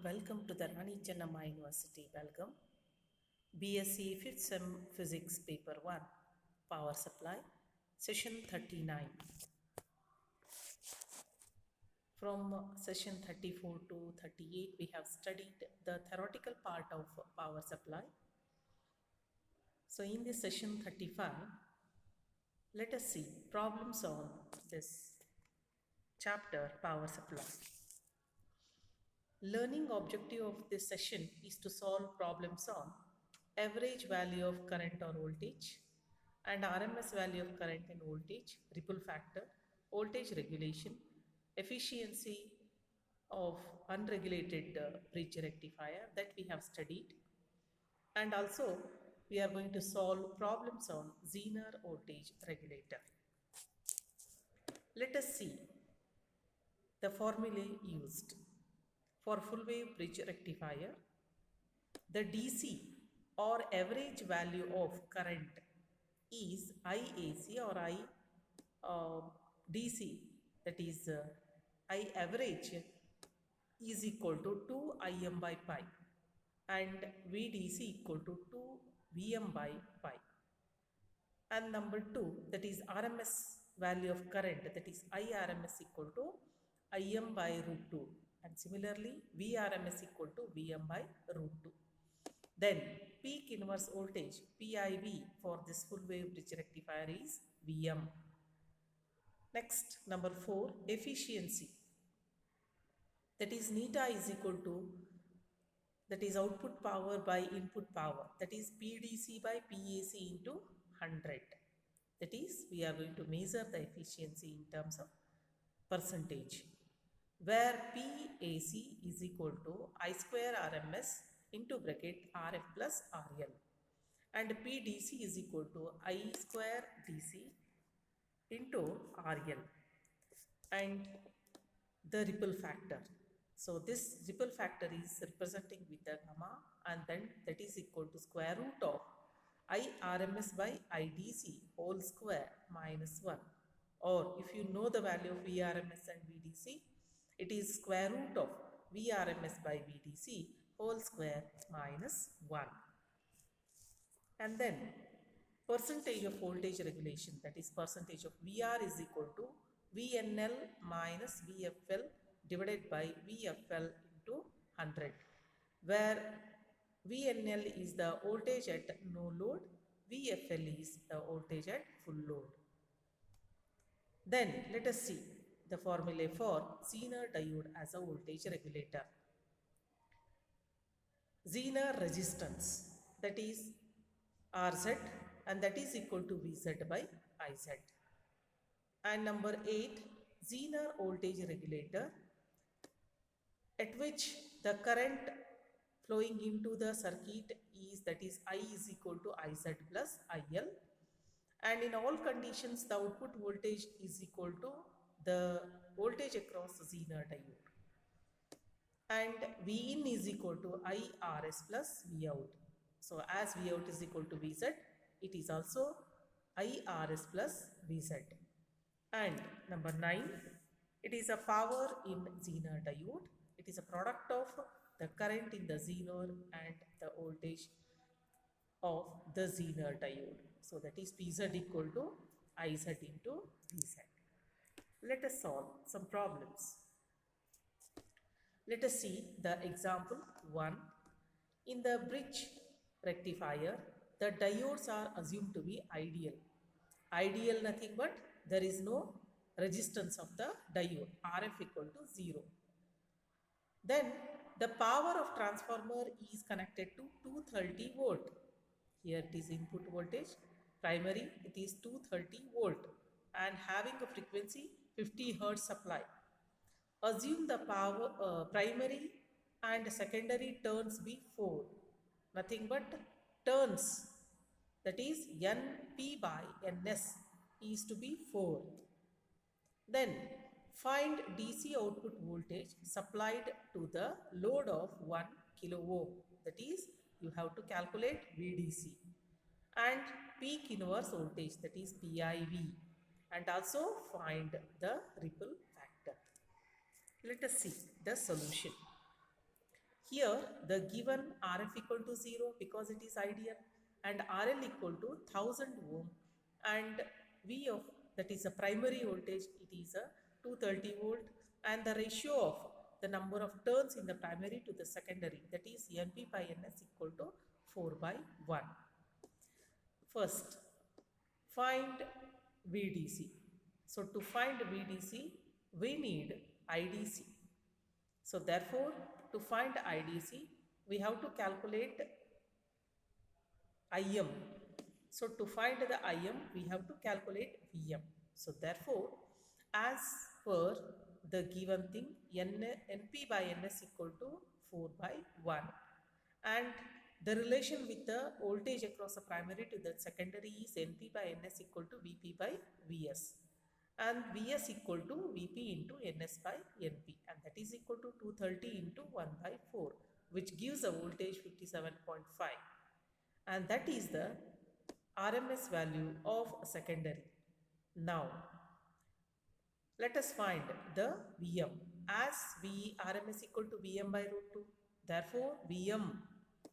Welcome to the Rani Chennamma University. Welcome. BSc 5th Sem Physics Paper 1 Power Supply Session 39. From session 34 to 38 we have studied the theoretical part of power supply. So in this session 35 let us see problems on this chapter power supply. Learning objective of this session is to solve problems on average value of current or voltage and RMS value of current and voltage, ripple factor, voltage regulation, efficiency of unregulated bridge rectifier that we have studied, and also we are going to solve problems on Zener voltage regulator. Let us see the formulae used. For full wave bridge rectifier, the DC or average value of current is IAC or DC, that is I average is equal to 2 Im by pi and VDC equal to 2 Vm by pi. And number 2, that is RMS value of current, that is IRMS equal to Im by root 2, and similarly VRMS equal to Vm by root 2. Then peak inverse voltage PIV for this full wave bridge rectifier is Vm. Next, number 4, efficiency, that is neta is equal to, that is output power by input power, that is PDC by PAC into 100. That is, we are going to measure the efficiency in terms of percentage, where PAC is equal to I square RMS into bracket RF plus RL, and PDC is equal to I square DC into RL, and the ripple factor. So this ripple factor is representing with the gamma, and then that is equal to square root of IRMS by IDC whole square minus 1. Or if you know the value of VRMS and VDC, it is square root of VRMS by VDC whole square minus 1. And then percentage of voltage regulation, that is percentage of VR is equal to VNL minus VFL divided by VFL into 100, where VNL is the voltage at no load, VFL is the voltage at full load. Then let us see the formula for Zener diode as a voltage regulator. Zener resistance, that is RZ, and that is equal to VZ by IZ. And number 8, Zener voltage regulator, at which the current flowing into the circuit is, that is I is equal to IZ plus IL, and in all conditions the output voltage is equal to the voltage across the Zener diode, and V in is equal to IRS plus V out. So as V out is equal to Vz, it is also IRS plus Vz. And number 9, it is a power in Zener diode. It is a product of the current in the Zener and the voltage of the Zener diode. So that is Pz equal to Iz into Vz. Let us solve some problems. Let us see the example 1. In the bridge rectifier, the diodes are assumed to be ideal. Ideal nothing but there is no resistance of the diode, RF equal to 0. Then the power of transformer is connected to 230 volt. Here it is input voltage, primary it is 230 volt and having a frequency 50 Hz supply. Assume the power primary and secondary turns be 4, nothing but turns, that is Np by Ns is to be 4. Then find DC output voltage supplied to the load of 1 kilo ohm, that is you have to calculate VDC, and peak inverse voltage, that is PIV, and also find the ripple factor. Let us see the solution. Here the given RF equal to 0 because it is ideal, and RL equal to 1000 ohm, and V of, that is a primary voltage, it is a 230 volt, and the ratio of the number of turns in the primary to the secondary, that is NP by NS equal to 4 by 1. First, find VDC. So to find VDC, we need IDC. So therefore, to find IDC, we have to calculate IM. So to find the IM, we have to calculate VM. So therefore, as per the given thing, NP by NS equal to 4 by 1. And the relation with the voltage across the primary to the secondary is NP by NS equal to VP by VS. And Vs equal to Vp into Ns by Np, and that is equal to 230 into 1 by 4, which gives a voltage 57.5, and that is the RMS value of a secondary. Now let us find the Vm, as V RMS equal to Vm by root 2. Therefore Vm,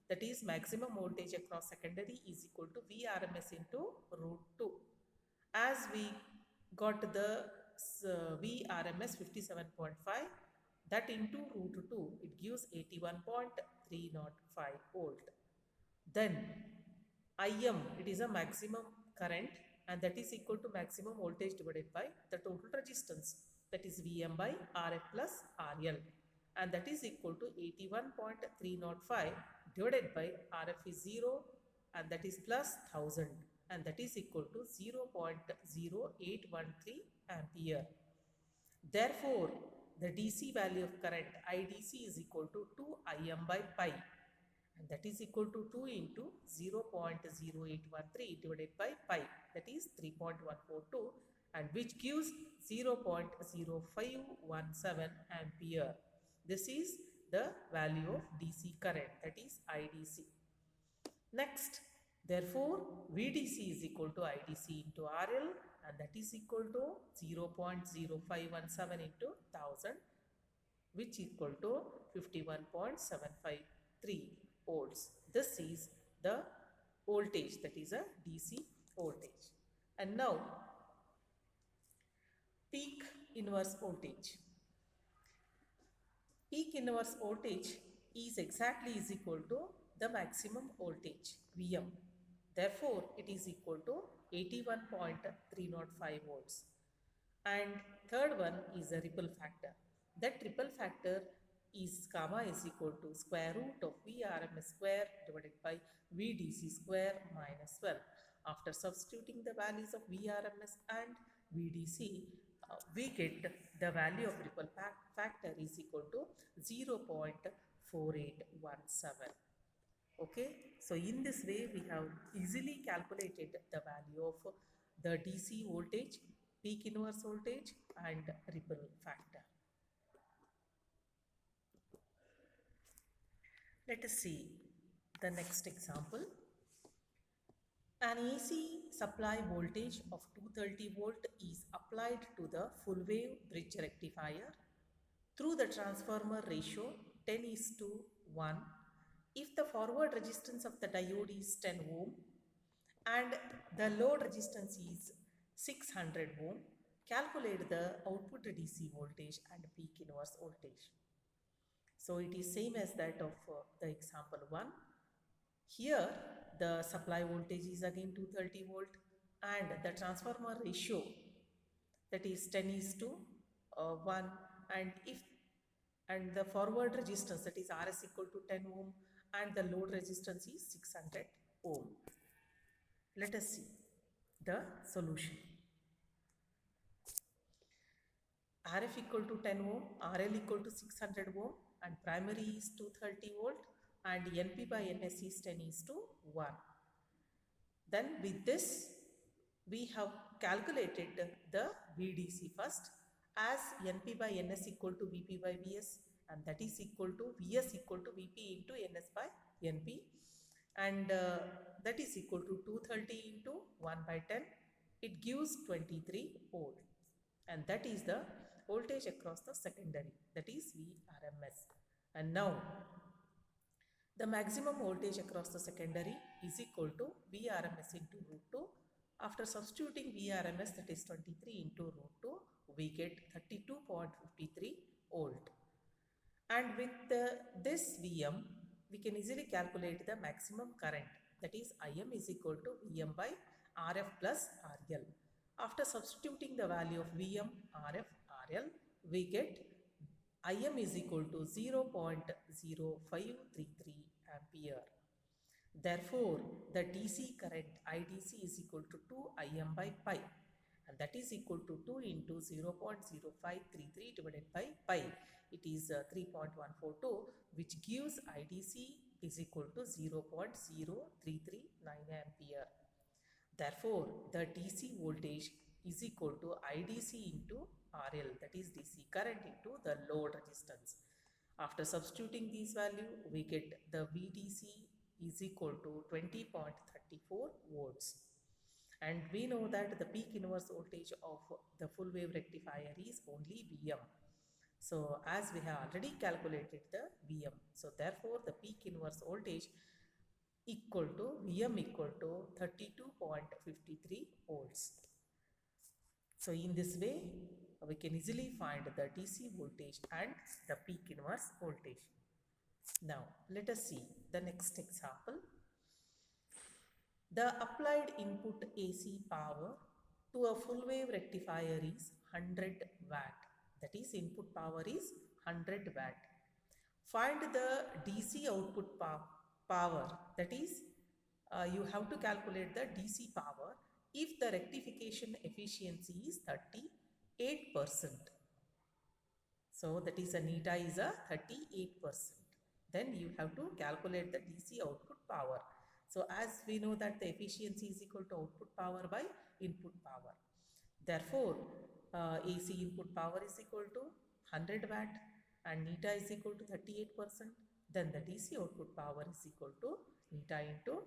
that is maximum voltage across secondary, is equal to V RMS into root 2. As we got the VRMS 57.5, that into root 2, it gives 81.305 volt. Then IM, it is a maximum current, and that is equal to maximum voltage divided by the total resistance, that is Vm by Rf plus RL, and that is equal to 81.305 divided by Rf is 0, and that is plus 1000, and that is equal to 0.0813 ampere. Therefore, the DC value of current IDC is equal to 2 Im by pi, and that is equal to 2 into 0.0813 divided by pi, that is 3.142, and which gives 0.0517 ampere. This is the value of DC current, that is IDC. Next, therefore, VDC is equal to IDC into RL, and that is equal to 0.0517 into 1000, which equal to 51.753 volts. This is the voltage, that is a DC voltage. And now, peak inverse voltage. Peak inverse voltage is exactly equal to the maximum voltage Vm. Therefore, it is equal to 81.305 volts. And third one is the ripple factor. That ripple factor is gamma is equal to square root of Vrms square divided by Vdc square minus 12. After substituting the values of Vrms and Vdc, we get the value of ripple factor is equal to 0.4817. Okay, so in this way we have easily calculated the value of the DC voltage, peak inverse voltage, and ripple factor. Let us see the next example. An AC supply voltage of 230 volt is applied to the full wave bridge rectifier through the transformer ratio 10:1. If the forward resistance of the diode is 10 ohm and the load resistance is 600 ohm, calculate the output DC voltage and peak inverse voltage. So it is same as that of the example 1. Here the supply voltage is again 230 volt and the transformer ratio, that is 10:1, and the forward resistance, that is Rs equal to 10 ohm, and the load resistance is 600 ohm. Let us see the solution. Rf equal to 10 ohm, RL equal to 600 ohm, and primary is 230 volt, and NP by NS is 10:1. Then with this, we have calculated the VDC first, as NP by NS equal to Vp by Vs, and that is equal to Vs equal to Vp into Ns by Np, and that is equal to 230 into 1 by 10. It gives 23 volt, and that is the voltage across the secondary, that is Vrms. And now The maximum voltage across the secondary is equal to Vrms into root 2. After substituting Vrms, that is 23 into root 2, we get 32.53 volt. And with this Vm, we can easily calculate the maximum current, that is Im is equal to Vm by Rf plus RL. After substituting the value of Vm, Rf, RL, we get Im is equal to 0.0533 ampere. Therefore, the DC current IDC is equal to 2 Im by pi, and that is equal to 2 into 0.0533 divided by pi. It is 3.142, which gives IDC is equal to 0.0339 ampere. Therefore, the DC voltage is equal to IDC into RL, that is DC current into the load resistance. After substituting these value, we get the VDC is equal to 20.34 volts. And we know that the peak inverse voltage of the full wave rectifier is only Vm. So as we have already calculated the Vm, so therefore the peak inverse voltage equal to Vm equal to 32.53 volts. So in this way, we can easily find the DC voltage and the peak inverse voltage. Now let us see the next example. The applied input AC power to a full wave rectifier is 100 watt. That is, input power is 100 watt. Find the DC output power. That is, you have to calculate the DC power if the rectification efficiency is 38%. So that is a neta is a 38%. Then you have to calculate the DC output power. So as we know that the efficiency is equal to output power by input power. Therefore, AC input power is equal to 100 watt and neta is equal to 38%. Then the DC output power is equal to neta into,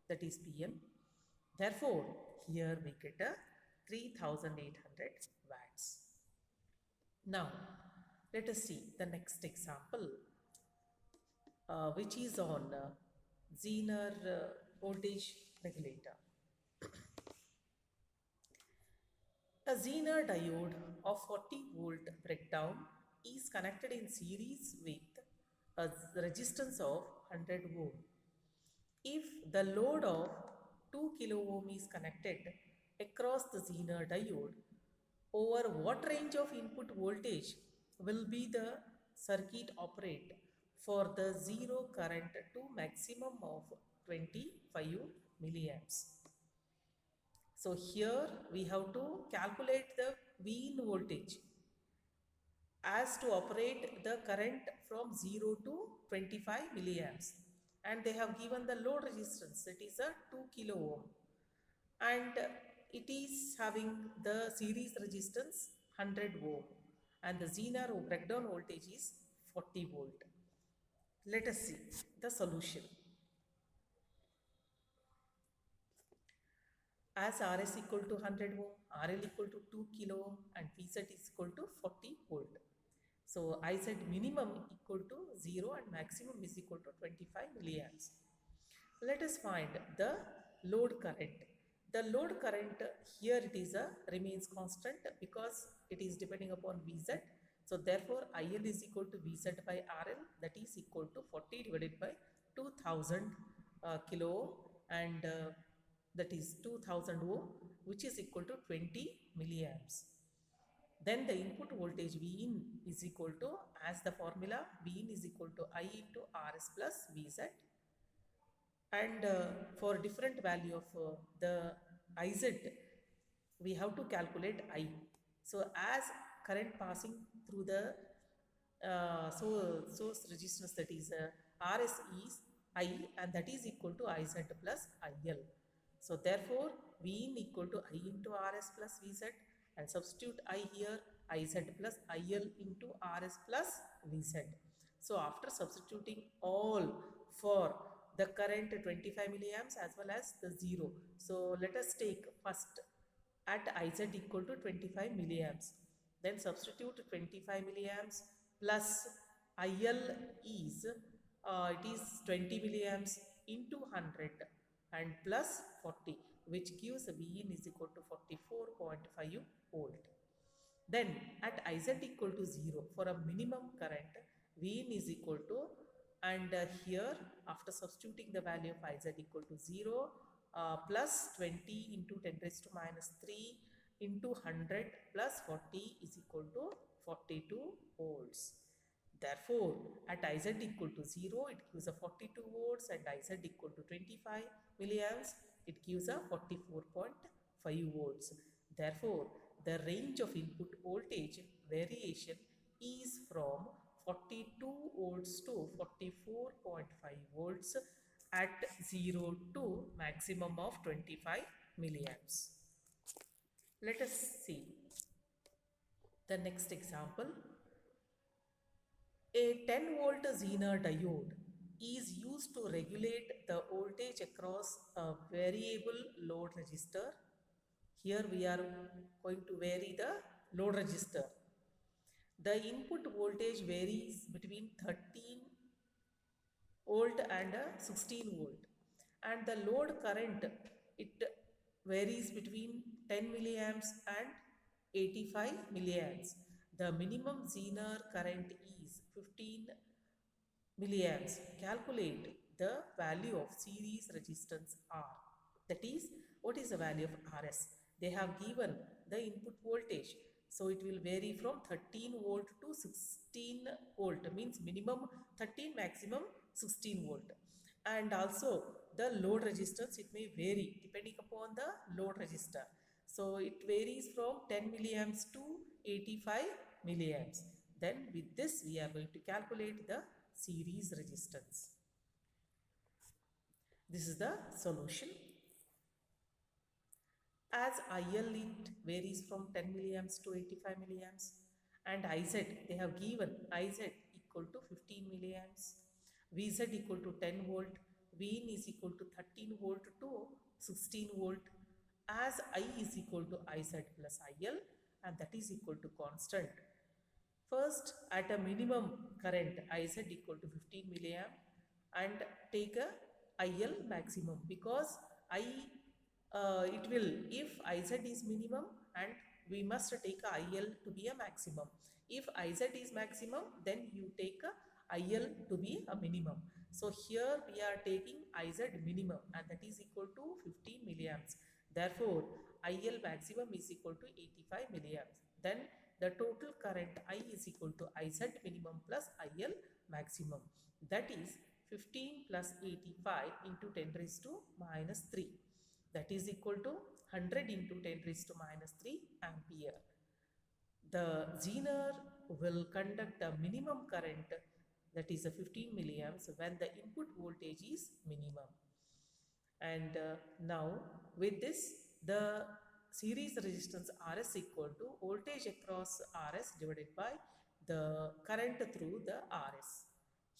that is Pm. Therefore, here we get a 3800 watts. Now, let us see the next example, which is on Zener voltage regulator. A Zener diode of 40 volt breakdown is connected in series with a resistance of 100 ohm. If the load of 2 kilo ohm is connected across the Zener diode, over what range of input voltage will be the circuit operate for the zero current to maximum of 25 milliamps? So here we have to calculate the V in voltage as to operate the current from 0 to 25 milliamps, and they have given the load resistance, it is a 2 kilo ohm, and it is having the series resistance 100 ohm, and the Zener breakdown voltage is 40 volt. Let us see the solution. As Rs equal to 100 ohm, RL equal to 2 kilo ohm, and Pz is equal to 40 volt. So Iz minimum equal to 0 and maximum is equal to 25 milliamps. Let us find the load current. The load current here it is remains constant because it is depending upon Vz. So therefore IL is equal to Vz by RL, that is equal to 40 divided by 2000 kilo ohm, and that is 2000 ohm, which is equal to 20 milliamps. Then the input voltage Vin is equal to, as the formula, Vin is equal to I into Rs plus Vz. And for different value of the Iz, we have to calculate I. So as current passing through the source resistance, that is Rs is I, and that is equal to Iz plus IL. So therefore Vin equal to I into Rs plus Vz, and substitute I here, Iz plus IL into Rs plus Vz. So after substituting all for the current 25 milliamps as well as the 0. So let us take first at Iz equal to 25 milliamps. Then substitute 25 milliamps plus IL is it is 20 milliamps into 100 and plus 40, which gives V in is equal to 44.5 volt. Then at Iz equal to 0 for a minimum current, V in is equal to, and here after substituting the value of Iz equal to 0, plus 20 into 10 raised to minus 3 into 100 plus 40 is equal to 42 volts. Therefore, at Iz equal to 0, it gives a 42 volts, and Iz equal to 25 milliamps, it gives a 44.5 volts. Therefore, the range of input voltage variation is from 42 volts to 44.5 volts at 0 to maximum of 25 milliamps. Let us see the next example. A 10 volt Zener diode is used to regulate the voltage across a variable load resistor. Here we are going to vary the load resistor. The input voltage varies between 13 volt and 16 volt, and the load current, it varies between 10 milliamps and 85 milliamps. The minimum Zener current is 15 milliamps. Calculate the value of series resistance R. That is, what is the value of RS? They have given the input voltage. So it will vary from 13 volt to 16 volt, means minimum 13, maximum 16 volt. And also the load resistance, it may vary depending upon the load resistor. So it varies from 10 milliamps to 85 milliamps. Then with this we are going to calculate the series resistance. This is the solution. As IL int varies from 10 milliamps to 85 milliamps, and Iz, they have given Iz equal to 15 milliamps, Vz equal to 10 volt, Vin is equal to 13 volt to 16 volt, as I is equal to Iz plus IL, and that is equal to constant. First, at a minimum current, Iz equal to 15 milliamp, and take a IL maximum, because it will, if Iz is minimum, and we must take a IL to be a maximum. If Iz is maximum, then you take a IL to be a minimum. So here we are taking Iz minimum, and that is equal to 15 milliamps. Therefore, IL maximum is equal to 85 milliamps. Then the total current I is equal to Iz minimum plus IL maximum. That is 15 plus 85 into 10 raised to minus 3. That is equal to 100 into 10 raised to minus 3 ampere. The Zener will conduct a minimum current, that is a 15 milliamps, when the input voltage is minimum. And now with this, the series resistance Rs equal to voltage across Rs divided by the current through the Rs.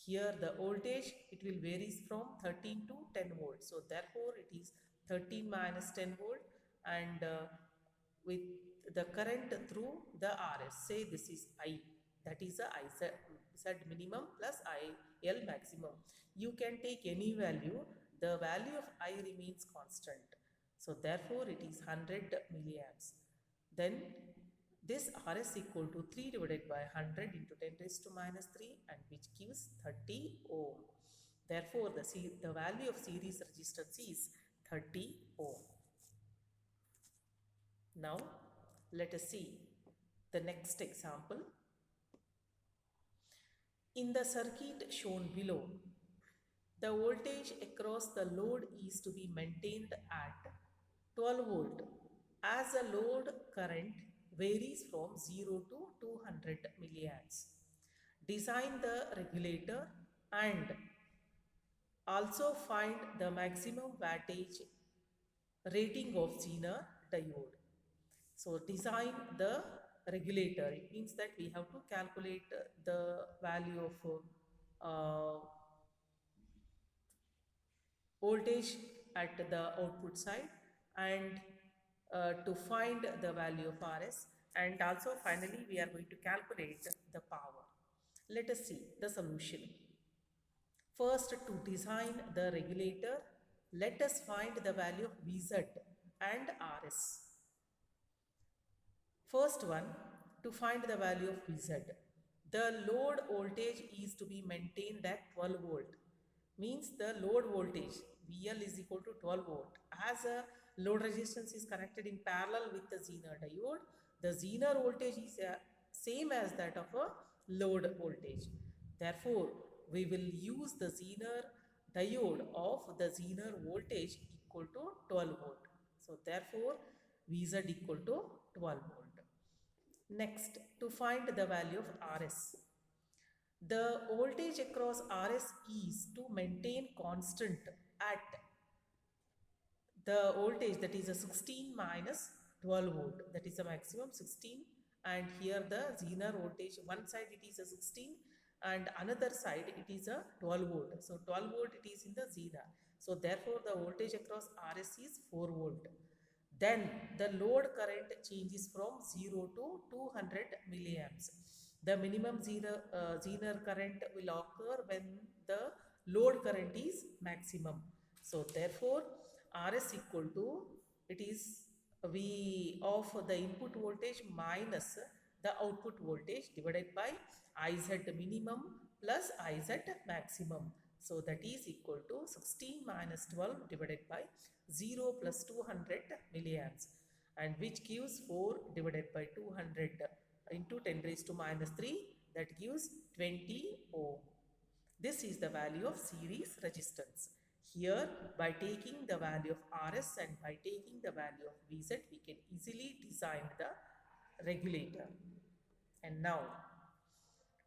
Here the voltage, it will varies from 13 to 10 volts. So therefore it is 13 minus 10 volt, and with the current through the Rs, say this is I, that is a Z minimum plus IL maximum. You can take any value, the value of I remains constant. So therefore it is 100 milliamps. Then this Rs equal to 3 divided by 100 into 10 raised to minus 3, and which gives 30 ohm. Therefore the value of series resistance is 30 ohm. Now let us see the next example. In the circuit shown below, the voltage across the load is to be maintained at 12 volt as the load current varies from 0 to 200 milliamps. Design the regulator and also find the maximum wattage rating of Zener diode. So design the regulator, it means that we have to calculate the value of voltage at the output side, and to find the value of Rs, and also finally we are going to calculate the power. Let us see the solution. First, to design the regulator, let us find the value of Vz and Rs. First one, to find the value of Vz. The load voltage is to be maintained at 12 volt. Means the load voltage VL is equal to 12 volt. As a load resistance is connected in parallel with the Zener diode, the Zener voltage is same as that of a load voltage. Therefore, we will use the Zener diode of the Zener voltage equal to 12 volt. So therefore, Vz equal to 12 volt. Next, to find the value of Rs. The voltage across Rs is to maintain constant at the voltage, that is a 16 minus 12 volt, that is a maximum 16, and here the Zener voltage, one side it is a 16 and another side it is a 12 volt. So 12 volt it is in the Zener. So therefore the voltage across Rs is 4 volt. Then the load current changes from 0 to 200 milliamps. The minimum Zener current will occur when the load current is maximum. So therefore Rs equal to, it is V of the input voltage minus the output voltage divided by Iz minimum plus Iz maximum. So that is equal to 16 minus 12 divided by 0 plus 200 milliamps, and which gives 4 divided by 200 into 10 raised to minus 3, that gives 20 ohm. This is the value of series resistance. Here, by taking the value of Rs and by taking the value of Vz, we can easily design the regulator. And now,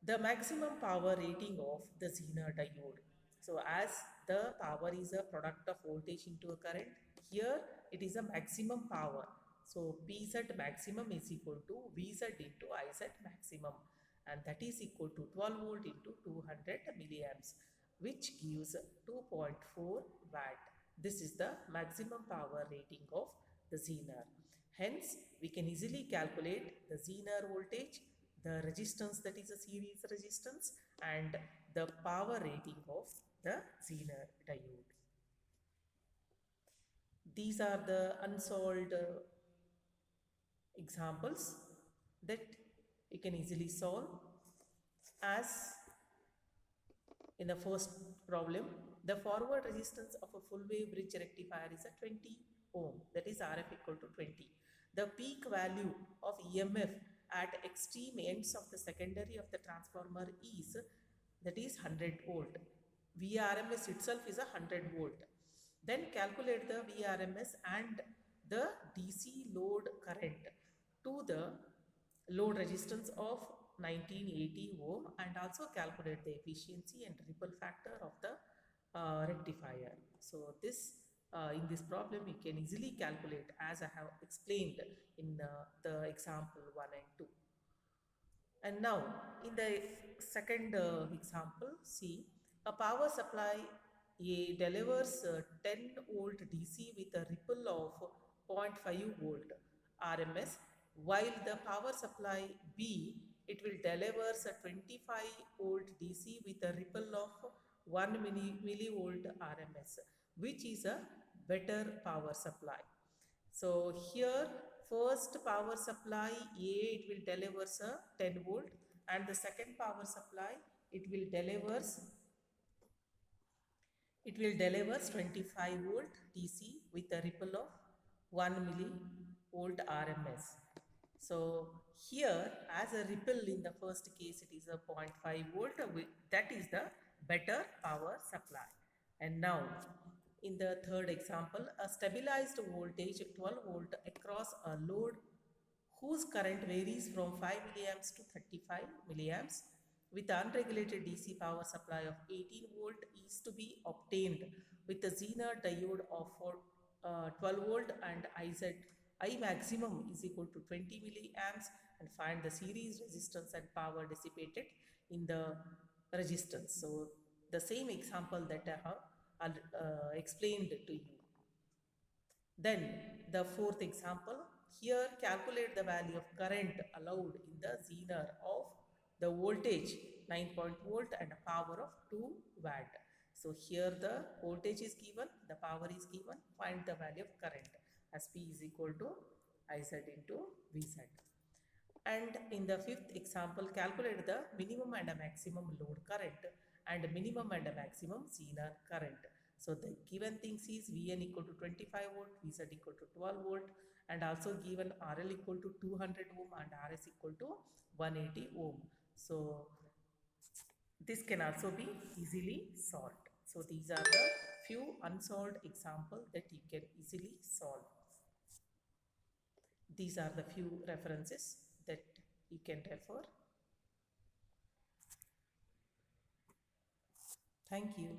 the maximum power rating of the Zener diode. So as the power is a product of voltage into a current, here it is a maximum power. So Pz maximum is equal to Vz into Iz maximum, and that is equal to 12 volt into 200 milliamps, which gives 2.4 watt. This is the maximum power rating of the Zener. Hence, we can easily calculate the Zener voltage, the resistance, that is a series resistance, and the power rating of the Zener diode. These are the unsolved examples that you can easily solve. As in the first problem, the forward resistance of a full wave bridge rectifier is a 20 ohm, that is Rf equal to 20. The peak value of EMF at extreme ends of the secondary of the transformer is, that is 100 volt. Vrms itself is a 100 volt. Then calculate the Vrms and the DC load current to the load resistance of 1980 ohm, and also calculate the efficiency and ripple factor of the rectifier. So this in this problem you can easily calculate as I have explained in the example 1 and 2. And now in the second example, see, a power supply A delivers 10 volt DC with a ripple of 0.5 volt RMS, while the power supply B, it will deliver a 25 volt DC with a ripple of 1 millivolt RMS, which is a better power supply. So here first power supply A, it will deliver a 10 volt, and the second power supply it will deliver 25 volt DC with a ripple of 1 millivolt RMS. So here as a ripple in the first case it is a 0.5 volt, that is the better power supply. And now in the third example, a stabilized voltage 12 volt across a load whose current varies from 5 milliamps to 35 milliamps with unregulated DC power supply of 18 volt is to be obtained with the Zener diode of 12 volt and I maximum is equal to 20 milliamps, and find the series resistance and power dissipated in the resistance. So the same example that I have explained to you. Then the fourth example, here calculate the value of current allowed in the Zener of the voltage 9 volt and a power of 2 watt. So here the voltage is given, the power is given, find the value of current as P is equal to IZ into VZ. And in the fifth example, calculate the minimum and a maximum load current and minimum and a maximum zener current. So the given things is Vn equal to 25 volt, Vz equal to 12 volt, and also given RL equal to 200 ohm and RS equal to 180 ohm. So this can also be easily solved. So these are the few unsolved examples that you can easily solve. These are the few references that you can refer. Thank you.